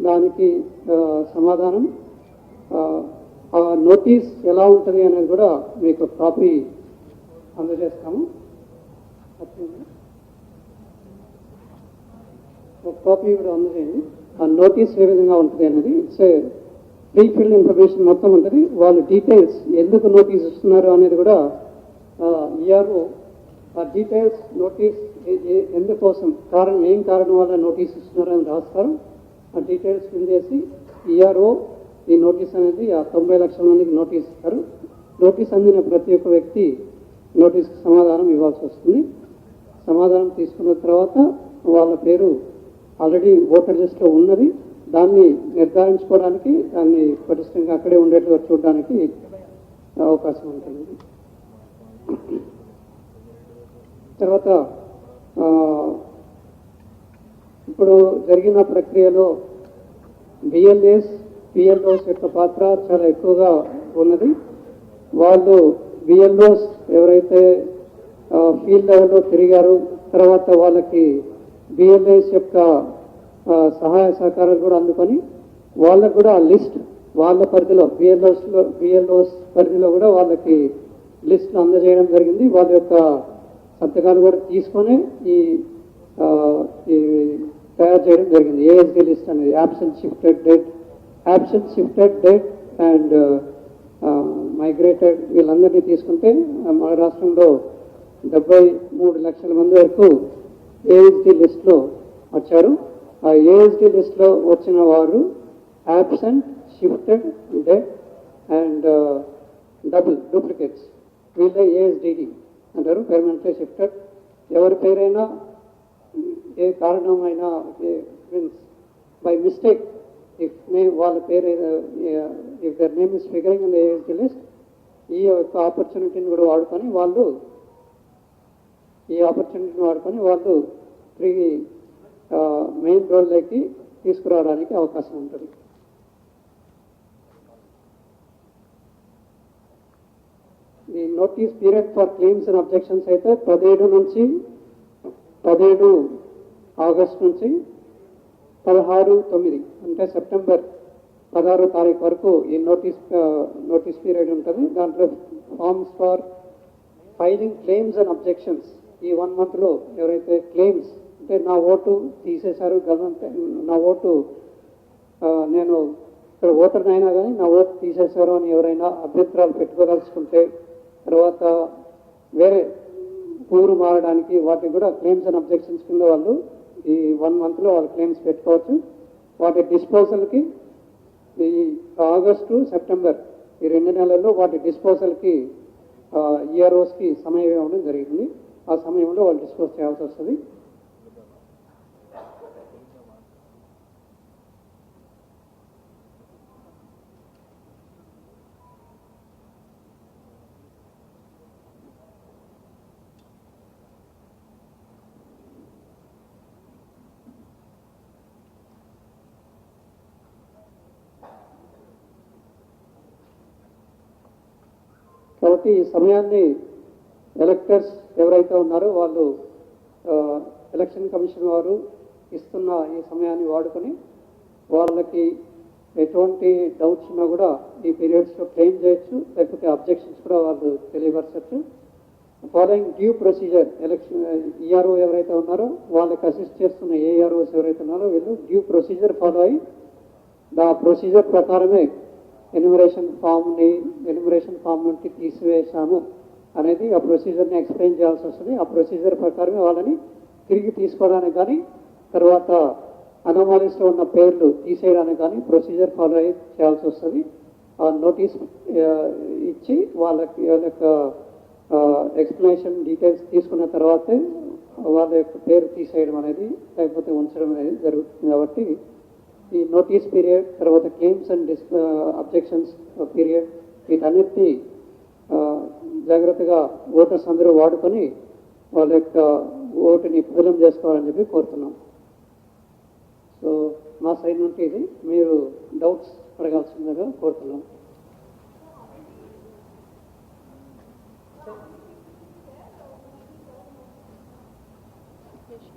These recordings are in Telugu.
దానికి సమాధానం, ఆ నోటీస్ ఎలా ఉంటుంది అనేది కూడా మీకు కాపీ అందజేస్తాము. ఒక కాపీ కూడా అందజేయండి. ఆ నోటీస్ ఏ విధంగా ఉంటుంది అనేది ఇట్స్ ప్రీ ఫిల్డ్ ఇన్ఫర్మేషన్ మొత్తం ఉంటుంది. వాళ్ళు డీటెయిల్స్ ఎందుకు నోటీస్ ఇస్తున్నారు అనేది కూడా ఈఆర్ఓ ఆ డీటెయిల్స్ నోటీస్ ఎందుకోసం ఏం కారణం వల్ల నోటీస్ ఇస్తున్నారు అని రాస్తారు. ఆ డీటెయిల్స్ ఫిల్ చేసి ఈఆర్ఓ ఈ నోటీస్ అనేది ఆ 90 లక్షల మందికి నోటీస్ ఇస్తారు. నోటీస్ అందిన ప్రతి ఒక్క వ్యక్తి నోటీస్కి సమాధానం ఇవ్వాల్సి వస్తుంది. సమాధానం తీసుకున్న తర్వాత వాళ్ళ పేరు ఆల్రెడీ ఓటర్ లిస్ట్లో ఉన్నది, దాన్ని నిర్ధారించుకోవడానికి, దాన్ని పటిష్టంగా అక్కడే ఉండేట్టుగా చూడడానికి అవకాశం ఉంటుంది. తర్వాత ఇప్పుడు జరిగిన ప్రక్రియలో బిఎల్ఓస్ యొక్క పాత్ర చాలా ఎక్కువగా ఉన్నది. వాళ్ళు బిఎల్ఓస్ ఎవరైతే ఫీల్డ్ లెవెల్లో తిరిగారు, తర్వాత వాళ్ళకి బిఎల్ఏస్ యొక్క సహాయ సహకారాలు కూడా అందుకొని వాళ్ళకు కూడా లిస్ట్ వాళ్ళ పరిధిలో బిఎల్ఓస్ పరిధిలో కూడా వాళ్ళకి లిస్టులు అందజేయడం జరిగింది. వాళ్ళ యొక్క సంతకాలు కూడా తీసుకొని ఈ తయారు చేయడం జరిగింది. ఏఎస్డి లిస్ట్ అనేది absent shifted date and migrated వీళ్ళందరినీ తీసుకుంటే మన రాష్ట్రంలో 73 లక్షల మంది వరకు ఏఎస్డి లిస్ట్లో వచ్చారు. ఆ ఏఎస్డి లిస్ట్లో వచ్చిన వారు absent, shifted dead and duplicates వీళ్ళే ఏఎస్డిడి అంటారు, పెర్మనెంట్లీ షిఫ్టెడ్. ఎవరి పేరైనా ఏ కారణమైనా మీన్స్ బై మిస్టేక్ వాళ్ళ పేరు if there name is figuring in the ASD list, ఈ యొక్క ఆపర్చునిటీని కూడా వాడుకొని వాళ్ళు తిరిగి మెయిన్ రోల్లోకి తీసుకురావడానికి అవకాశం ఉంటుంది. ఈ notice period for claims and objections అయితే 17 ఆగస్ట్ నుంచి 16/9 అంటే సెప్టెంబర్ 16వ తారీఖు వరకు ఈ నోటీస్ పీరియడ్ ఉంటుంది. దాంట్లో forms for filing claims and objections ఈ 1 monthలో ఎవరైతే క్లెయిమ్స్ అంటే నా ఓటు తీసేశారు, నా ఓటు నేను ఇక్కడ ఓటర్ని అయినా కానీ నా ఓటు తీసేశారు అని ఎవరైనా అభ్యంతరాలు పెట్టుకోదలుచుకుంటే, తర్వాత వేరే ఊరు మారడానికి వాటికి కూడా క్లెయిమ్స్ అండ్ అబ్జెక్షన్స్ కింద వాళ్ళు ఈ 1 monthలో వాళ్ళు క్లెయిమ్స్ పెట్టుకోవచ్చు. వాటి డిస్పోజల్కి ఈ ఆగస్టు, సెప్టెంబర్ ఈ 2 నెలల్లో వాటి డిస్పోజల్కి ఈఆర్ఓస్కి సమయం ఇవ్వడం జరిగింది. ఆ సమయంలో వాళ్ళు డిస్పోజ్ చేయాల్సి వస్తుంది. కాబట్టి ఈ సమయాన్ని ఎలక్టర్స్ ఎవరైతే ఉన్నారో వాళ్ళు ఎలక్షన్ కమిషన్ వారు ఇస్తున్న ఈ సమయాన్ని వాడుకొని వాళ్ళకి ఎటువంటి డౌట్స్ ఉన్నా కూడా ఈ పీరియడ్స్లో క్లెయిమ్ చేయొచ్చు, లేకపోతే అబ్జెక్షన్స్ కూడా వాళ్ళు తెలియపరచచ్చు. ఫాలోయింగ్ డ్యూ ప్రొసీజర్ ఈఆర్ఓ ఎవరైతే ఉన్నారో వాళ్ళకి అసిస్ట్ చేస్తున్న ఏఆర్ఓస్ ఎవరైతే ఉన్నారో వీళ్ళు డ్యూ ప్రొసీజర్ ఫాలో అయ్యి ఆ ప్రొసీజర్ ప్రకారమే ఎన్యూమరేషన్ ఫామ్ నుండి తీసివేశాము అనేది ఆ ప్రొసీజర్ని ఎక్స్ప్లెయిన్ చేయాల్సి వస్తుంది. ఆ ప్రొసీజర్ ప్రకారమే వాళ్ళని తిరిగి తీసుకోవడానికి కానీ, తర్వాత అనామలీస్లో ఉన్న పేర్లు తీసేయడానికి కానీ ప్రొసీజర్ ఫాలో అయ్యి చేయాల్సి వస్తుంది. ఆ నోటీస్ ఇచ్చి వాళ్ళ యొక్క ఎక్స్ప్లెనేషన్ డీటెయిల్స్ తీసుకున్న తర్వాతే వాళ్ళ యొక్క పేరు తీసేయడం అనేది లేకపోతే ఉంచడం అనేది జరుగుతుంది. కాబట్టి ఈ నోటీస్ పీరియడ్, తర్వాత క్లెయిమ్స్ అండ్ అబ్జెక్షన్స్ పీరియడ్ వీటన్నిటినీ జాగ్రత్తగా ఓటర్స్ అందరూ వాడుకొని వాళ్ళ యొక్క ఓటుని బదిలం చేసుకోవాలని చెప్పి కోరుతున్నాం. సో మా సైడ్ నుండి ఇది మీరు డౌట్స్ అడగాల్సిందిగా కోరుతున్నాం.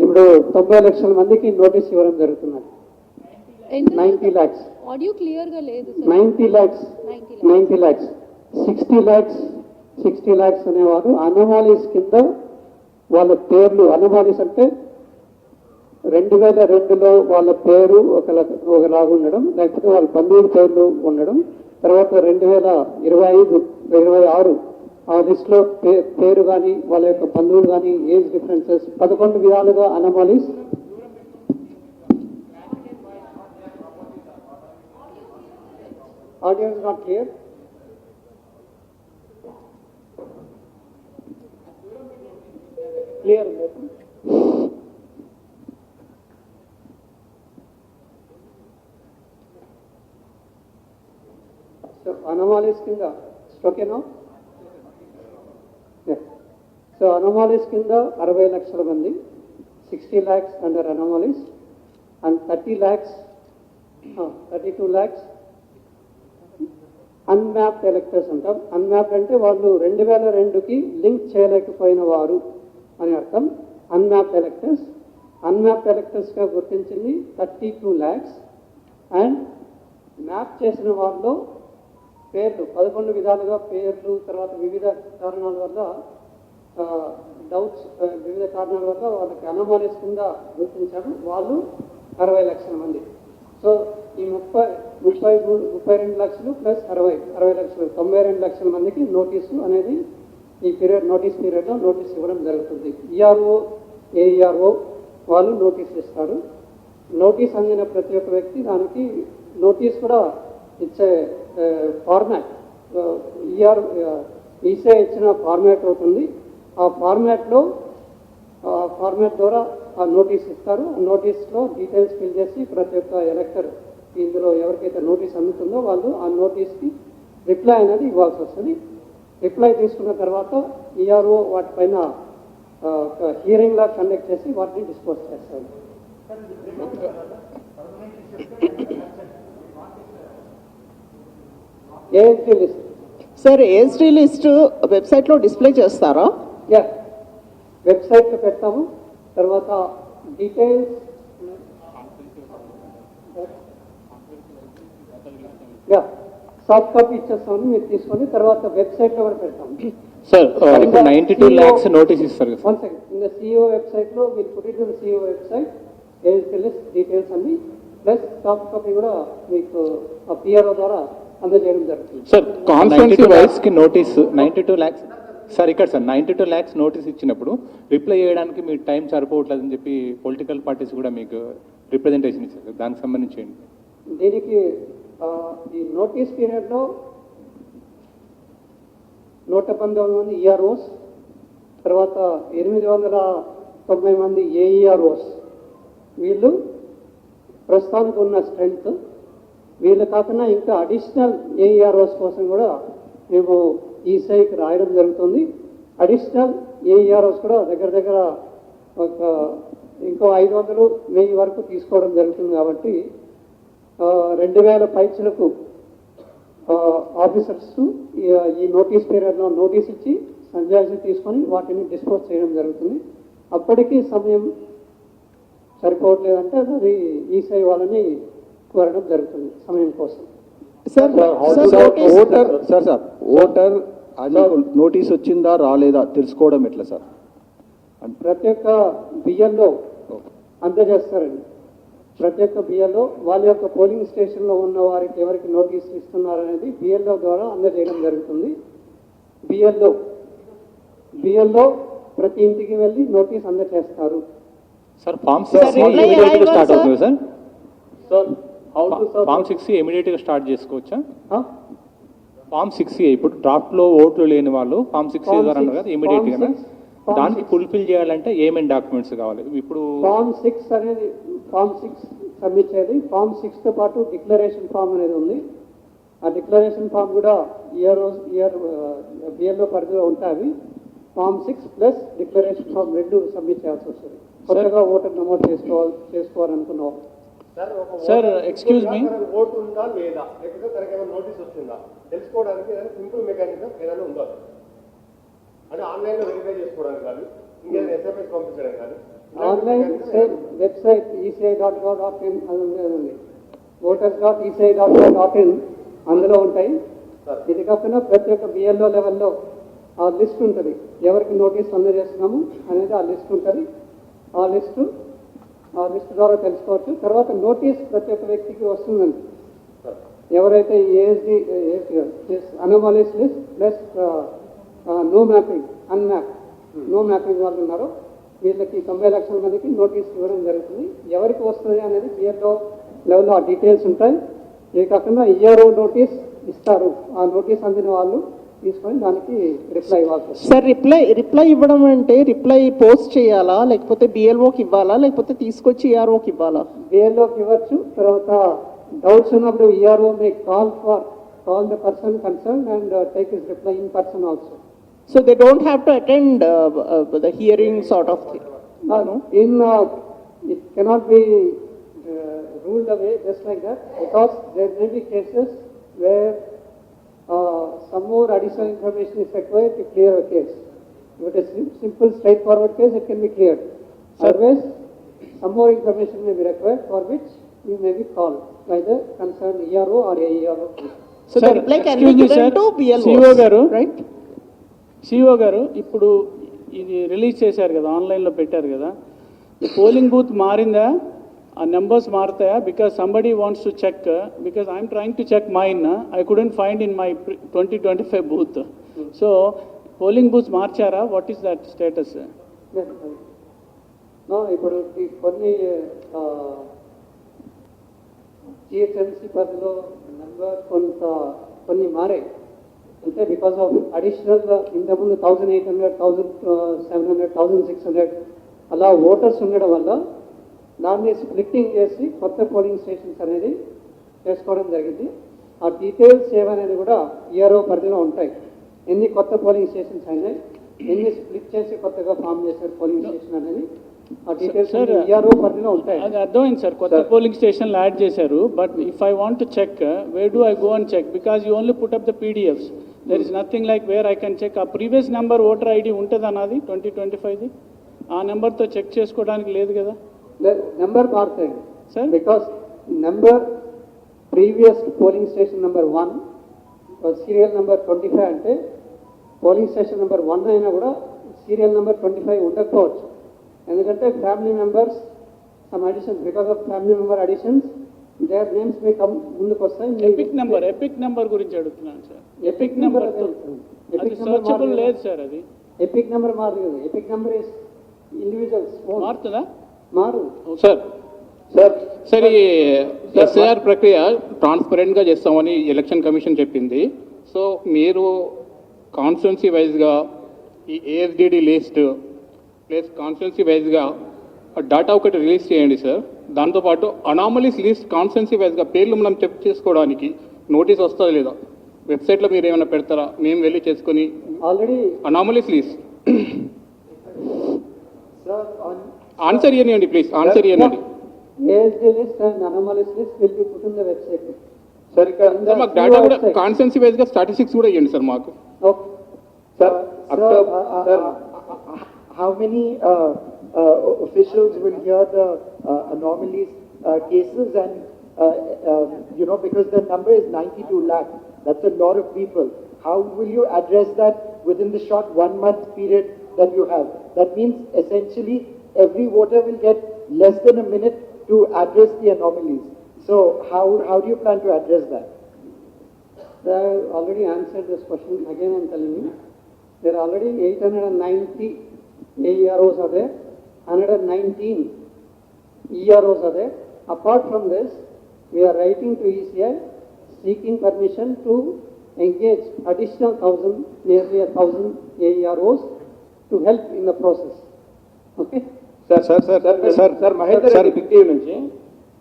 ఇప్పుడు 90 లక్షల మందికి నోటీస్ ఇవ్వడం జరుగుతున్నది. 90 lakhs. ఆడియో క్లియర్ గా లేదు sir. 90 lakhs. 90 lakhs. 60 lakhs. 60 lakhs అనేవారు అనామాలీస్ కింద వాళ్ళ పేర్లు, అనామాలీస్ అంటే 2002లో వాళ్ళ పేరు ఒకలాగా ఉండడం, లేకపోతే వాళ్ళ బంధువుల పేర్లు ఉండడం, తర్వాత 2025, 26 ఆ లిస్ట్లో పేరు కానీ వాళ్ళ యొక్క బంధువులు కానీ ఏజ్ డిఫరెన్సెస్ 11 విధాలుగా అనామాలీస్. Audio is not clear. Clear. So anomalies kinda okay now? Yeah. So anomalies kinda 60 lakhs mandi, 60 lakhs under anomalies, and 30 lakhs, 32 lakhs unmapped electors అంటాం. అన్మ్యాప్డ్ అంటే వాళ్ళు 2002కి లింక్ చేయలేకపోయిన వారు అని అర్థం. Unmapped electors. అన్మ్యాప్డ్ ఎలక్టర్స్గా గుర్తించింది 32 lakhs. అండ్ మ్యాప్ చేసిన వాళ్ళలో పేర్లు 11 విధాలుగా పేర్లు, తర్వాత వివిధ కారణాల వల్ల డౌట్స్, వివిధ కారణాల వల్ల వాళ్ళకి అనామలీస్ కింద గుర్తించారు. వాళ్ళు 60 లక్షల మంది. సో ఈ 32 లక్షలు ప్లస్ 60 లక్షలు 92 లక్షల మందికి నోటీసు అనేది ఈ నోటీస్ పీరియడ్లో నోటీస్ ఇవ్వడం జరుగుతుంది. ఈఆర్ఓ, ఏఈఆర్ఓ వాళ్ళు నోటీస్ ఇస్తారు. నోటీస్ అందిన ప్రతి ఒక్క వ్యక్తి దానికి నోటీస్ కూడా ఇచ్చే ఫార్మాట్, ఈసీఐ ఇచ్చిన ఫార్మాట్ అవుతుంది. ఆ ఫార్మాట్ ద్వారా ఆ నోటీస్ ఇస్తారు. ఆ నోటీస్లో డీటెయిల్స్ ఫిల్ చేసి ప్రతి ఒక్క ఎలక్టర్ ఇందులో ఎవరికైతే నోటీస్ అందుతుందో వాళ్ళు ఆ నోటీస్కి రిప్లై అనేది ఇవ్వాల్సి వస్తుంది. రిప్లై తీసుకున్న తర్వాత ఈఆర్ఓ వాటిపైన ఒక హియరింగ్ లా కండక్ట్ చేసి వాటిని డిస్పోజ్ చేస్తారు. AST list sir, AST list వెబ్సైట్లో డిస్ప్లే చేస్తారా? యా, వెబ్సైట్లో పెడతాము. తర్వాత డీటెయిల్స్ సాఫ్ట్ కాపీ ఇచ్చేస్తామని మీరు తీసుకొని తర్వాత వెబ్సైట్లో కూడా పెడతాము. సార్, 92 lakhs నోటీస్ ఇస్తారు కదా. One second, in the CEO వెబ్సైట్లో మీరు put it to the CEO website, AST list details అన్ని ప్లస్ సాఫ్ట్ కాపీ కూడా మీకు ఆ పిఆర్ఓ ద్వారా అందజేయడం జరుగుతుంది. సార్, కాన్స్టిట్యుయెన్సీ వైస్ కి నోటీస్ 92 lakhs సార్, ఇక్కడ సార్ 92 lakhs నోటీస్ ఇచ్చినప్పుడు రిప్లై చేయడానికి మీ టైం సరిపోవట్లేదు అని చెప్పి పొలిటికల్ పార్టీస్ కూడా మీకు రిప్రజెంటేషన్ ఇచ్చారు. దానికి సంబంధించి దీనికి ఈ నోటీస్ పీరియడ్లో 119 మంది ఈఆర్ఓస్, తర్వాత 890 మంది ఏఈఆర్ఓస్, వీళ్ళు ప్రస్తుతానికి ఉన్న స్ట్రెంగ్త్. వీళ్ళు కాకుండా ఇంకా అడిషనల్ ఏఈఆర్ఓస్ కోసం కూడా మేము ఈసీఐకి రాయడం జరుగుతుంది. అడిషనల్ ఏఈఆర్ఓస్ కూడా దగ్గర ఒక ఇంకో 500-1000 వరకు తీసుకోవడం జరుగుతుంది. కాబట్టి 2000 పైచలకు ఆఫీసర్స్ ఈ నోటీస్ పీరియడ్లో నోటీస్ ఇచ్చి సంజాయిషి తీసుకొని వాటిని డిస్పోజ్ చేయడం జరుగుతుంది. అప్పటికి సమయం సరిపోవట్లేదంటే అది ఈసీఐ వాళ్ళని కోరడం జరుగుతుంది సమయం కోసం. ఓటర్ నోటీస్ వచ్చిందా రాలేదా తెలుసుకోవడం ఎట్లా సార్? ప్రతి ఒక్క బిఎల్లో అందజేస్తారండి. ప్రతి ఒక్క బిఎల్లో వాళ్ళ యొక్క పోలింగ్ స్టేషన్లో ఉన్న వారికి ఎవరికి నోటీస్ ఇస్తున్నారనేది బిఎల్ఓ ద్వారా అందజేయడం జరుగుతుంది. బిఎల్ఓ ప్రతి ఇంటికి వెళ్ళి నోటీస్ అందజేస్తారు. సార్, ఫామ్ 6 ఇమీడియట్గా స్టార్ట్ అవుతుంది సార్. ఫామ్ 6 ఇమీడియట్గా స్టార్ట్ చేసుకోవచ్చా? ఫామ్ 6 ఇప్పుడు డ్రాఫ్ట్లో ఓట్లు లేని వాళ్ళు ఫామ్ 6 ద్వారా అన్నారు కదా, ఇమీడియట్గా దానికి ఫుల్ఫిల్ చేయాలంటే ఏమేమి డాక్యుమెంట్స్ కావాలి? ఇప్పుడు ఫామ్ 6 అనేది ఫామ్ 6 సబ్మిట్ చేయాలి. ఫామ్ 6తో పాటు డిక్లరేషన్ ఫామ్ అనేది ఉంది. ఆ డిక్లరేషన్ ఫామ్ కూడా బిఎల్ఓ పరిధిలో ఉంటాయి. Form 6 plus declaration form 2 submit చేయాల్సి వస్తుంది. కొత్తగా ఓటర్ నమోదు చేసుకోవాలనుకున్నాం. సార్, ఎక్స్క్యూజ్ మీ, ఓటు ఉందా లేదా, లేకపోతే తనకి ఏమైనా నోటీస్ వచ్చిందా తెలుసుకోవడానికి ఏదైనా సింపుల్ మెకానిజం ఏదైనా ఉందా? అంటే ఆన్లైన్లో వెరిఫై చేసుకోవడానికి కానీ ఇంకేదైనా ఎస్ఎంఎస్ పంపించడానికి కానీ ఆన్లైన్ వెబ్సైట్ ECI.gov.in అది ఉంది. voters.eci.in అందులో ఉంటాయి. ఇది కాకుండా ప్రతి ఒక్క బిఎల్ఓ లెవెల్లో ఆ లిస్ట్ ఉంటుంది, ఎవరికి నోటీస్ అందజేస్తున్నాము అనేది ఆ లిస్ట్ ఉంటుంది. ఆ లిస్ట్ ద్వారా తెలుసుకోవచ్చు. తర్వాత నోటీస్ ప్రతి ఒక్క వ్యక్తికి వస్తుందండి. ఎవరైతే ASD anomalies list plus no mapping no mapping వాళ్ళు ఉన్నారో వీళ్ళకి 90 లక్షల మందికి నోటీస్ ఇవ్వడం జరుగుతుంది. ఎవరికి వస్తుంది అనేది బిఎల్ఓ లెవెల్లో ఆ డీటెయిల్స్ ఉంటాయి. ఇవి కాకుండా ఈఆర్ఓ నోటీస్ ఇస్తారు. ఆ నోటీస్ అందిన వాళ్ళు తీసుకొని దానికి రిప్లై ఇవ్వాలి. సార్ రిప్లై ఇవ్వడం అంటే రిప్లై పోస్ట్ చేయాలా, లేకపోతే బిఎల్ఓకి ఇవ్వాలా, లేకపోతే తీసుకొచ్చి ఈఆర్ఓకి ఇవ్వాలా? బిఎల్ఓకి ఇవ్వచ్చు. తర్వాత డౌట్స్ ఉన్నప్పుడు ERO May call the person concern and take his reply in person also. So they don't have to attend the hearing sort of thing. It cannot be ruled away just like that, because there may be cases where some more additional information is required to clear a case. If it is simple, straightforward case, it can be cleared. Otherwise, some more information may be required, for which you may be called by the concerned ERO or AERO. So the reply can be given to BLO, CEO గారు, right? సిఇఓ గారు, ఇప్పుడు ఇది రిలీజ్ చేశారు కదా, ఆన్లైన్లో పెట్టారు కదా, పోలింగ్ బూత్ మారిందా? ఆ నెంబర్స్ మారుతాయా? Because somebody wants to check, because I'm trying to check mine, I couldn't find in my 2025 booth. So polling booth మార్చారా? What is that status? ఇప్పుడు ఈ కొన్ని జిహెచ్ఎంసీ పరిధిలో నెంబర్ కొన్ని మారాయి. అంటే బికాస్ ఆఫ్ అడిషనల్ ఇంతకుముందు 1800, 1700, 1600 అలా ఓటర్స్ ఉండడం వల్ల దాన్ని స్ప్లిట్టింగ్ చేసి కొత్త పోలింగ్ స్టేషన్స్ అనేది చేసుకోవడం జరిగింది. ఆ డీటెయిల్స్ ఏమనేది కూడా ఈఆర్ఓ పరిధిలో ఉంటాయి. ఎన్ని కొత్త పోలింగ్ స్టేషన్స్ అయినాయి, ఎన్ని స్ప్లిట్ చేసి కొత్తగా ఫామ్ చేశారు పోలింగ్ స్టేషన్ అనేది ఆ డీటెయిల్స్ ఈఆర్ఓ పరిధిలో ఉంటాయి. అది అర్థమైంది సార్, కొత్త పోలింగ్ స్టేషన్లు యాడ్ చేశారు. But if I want to check, where do I go and check? Because you only put up the PDFs. There is nothing like where I can check. ఆ ప్రీవియస్ నెంబర్ ఓటర్ ఐడి ఉంటుంది అన్నది 2025ది, ఆ నెంబర్తో చెక్ చేసుకోవడానికి లేదు కదా? నెంబర్ మారుతాయి sir, because number previous polling station number 1 serial number 25 అంటే పోలింగ్ స్టేషన్ నెంబర్ 1 అయినా కూడా సీరియల్ నెంబర్ 25 ఉండకపోవచ్చు. ఎందుకంటే family members some additions, because of family member additions their names may come ముందుకు వస్తాయి. ఎపిక్ నెంబర్ గురించి అడుగుతున్నాను సార్. ఎపిక్ నెంబర్ అది సర్చబుల్ లేదు సార్. అది ఎపిక్ నెంబర్ మారదు కదా. ఎపిక్ నెంబర్ ఇస్ ఇండివిజువల్స్ మారుతుందా? మారు. సార్ ఈ ఎస్ఐఆర్ ప్రక్రియ ట్రాన్స్పరెంట్గా చేస్తామని ఎలక్షన్ కమిషన్ చెప్పింది. సో మీరు కాన్స్టిట్యున్సీ వైజ్గా ఈ ఏఎస్డిడి లిస్ట్ ప్లస్ కాన్స్టిట్యున్సీ వైజ్గా డాటా ఒకటి రిలీజ్ చేయండి సార్. దాంతోపాటు అనామలీస్ లిస్ట్ కాన్స్టిట్యున్సీ వైజ్గా పేర్లు మనం చెక్ చేసుకోవడానికి నోటీస్ వస్తుందా లేదా? వెబ్సైట్లో మీరు ఏమైనా పెడతారా? మేము వెళ్ళి చేసుకొని ఆల్రెడీ అనామలీస్ లిస్ట్ ఆన్సర్ ఇవ్వండి ప్లీజ్, ఆన్సర్ ఇవ్వండి. ASD list and anomalous list will be put in the website. Sir ఇక్కడ మాకు డేటా కూడా కాన్స్టెన్సీ వైజ్గా స్టాటిస్టిక్స్ కూడా ఇవ్వండి సార్ మాకు. Okay. Sir, how many officials will hear the anomalies cases and because the number is 92 lakh, that's a lot of people. How will you address that within the short 1 month period that you have? That means essentially every voter will get less than a minute to address the anomalies. So how do you plan to address that? I already answered this question. Again, I am telling you, there are already 890 AEROs are there, 119 EROs are there. Apart from this, we are writing to ECI seeking permission to engage additional 1,000, nearly 1,000 AEROs to help in the process. Okay? Sir Mahender Reddy Big TV నుంచి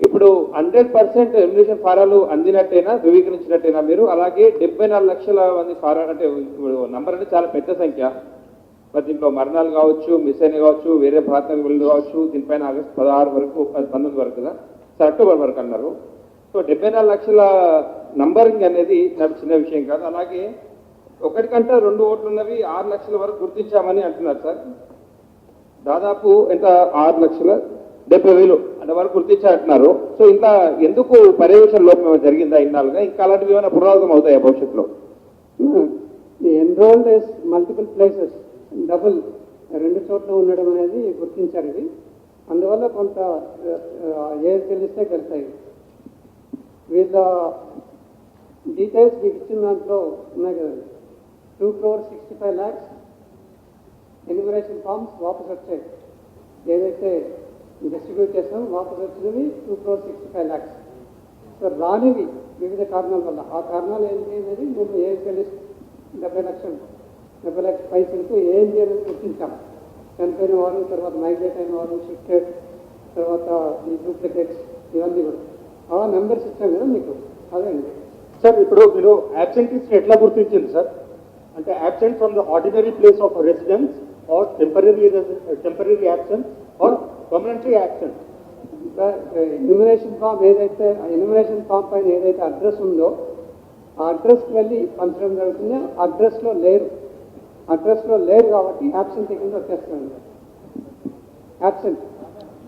ఇప్పుడు 100% ఎమ్యులేషన్ ఫారాలు అందినట్టేనా, ధృవీకరించినట్టేనా మీరు? అలాగే 74 లక్షల మంది ఫారాలు అంటే నంబర్ అంటే చాలా పెద్ద సంఖ్య. మరి దీంట్లో మరణాలు కావచ్చు, మిస్ అయిన కావచ్చు, వేరే ప్రాంతానికి వెళ్ళి కావచ్చు. దీనిపైన ఆగస్టు 16 వరకు 19 వరకు కదా సార్, అక్టోబర్ వరకు అన్నారు. సో 74 లక్షల నంబరింగ్ అనేది నాకు చిన్న విషయం కాదు. అలాగే ఒకటికంటే 2 ఓట్లు ఉన్నవి 6 లక్షల వరకు గుర్తించామని అంటున్నారు సార్. దాదాపు ఎంత 6 లక్షల 70,000 అంటే వాళ్ళు గుర్తించారంటున్నారు. సో ఇంత ఎందుకు పర్యవేక్షణ లోపం ఏమైనా జరిగిందా ఇన్నాళ్ళుగా? ఇంకా అలాంటివి ఏమైనా పునరావృతం అవుతాయా భవిష్యత్తులో? ఎన్రోల్డ్ మల్టిపుల్ ప్లేసెస్ డబుల్ 2 చోట్ల ఉండడం అనేది గుర్తించారు ఇది. అందువల్ల కొంత ఏది తెలిస్తే గెలుస్తాయి. వీళ్ళ డీటెయిల్స్ మీకు ఇచ్చిన దాంట్లో ఉన్నాయి కదండి. 2,65,00,000 ఎన్యూమరేషన్ ఫామ్స్ వాపస్ వచ్చాయి. ఏదైతే డిస్ట్రిబ్యూట్ చేస్తామో వాపస్ వచ్చినవి 2,65,00,000. సో రానివి వివిధ కారణాల వల్ల. ఆ కారణాలు ఏంటి అనేది మేము ఏది తెలిసి 70 లక్షల పైసలకు ఏం చేయాలని గుర్తించాం. చనిపోయిన వారు, తర్వాత మైగ్రేట్ అయిన వారు, షిఫ్టెడ్, తర్వాత ఈ డూప్లికేట్స్, ఇవన్నీ కూడా ఆ నెంబర్స్ ఇచ్చాం కదా మీకు. అదే అండి సార్. ఇప్పుడు మీరు యాబ్సెంటీస్ ఎట్లా గుర్తించింది సార్? అంటే absent from the ordinary place of residence or temporary absent or permanently absent? Enumeration form ఏదైతే ఎన్యూమరేషన్ ఫామ్ పైన ఏదైతే అడ్రస్ ఉందో ఆ అడ్రస్కి వెళ్ళి పంచడం జరుగుతుంది. అడ్రస్లో లేరు కాబట్టి యాబ్సెంట్ కింద వచ్చేస్తుంది. Absent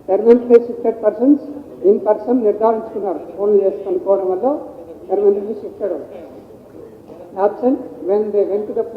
permanently shifted persons in person నిర్ధారించుకున్నారు. ఫోన్లు చేసి కనుక్కోవడం వల్ల permanently shifted out. Absent when they went to the place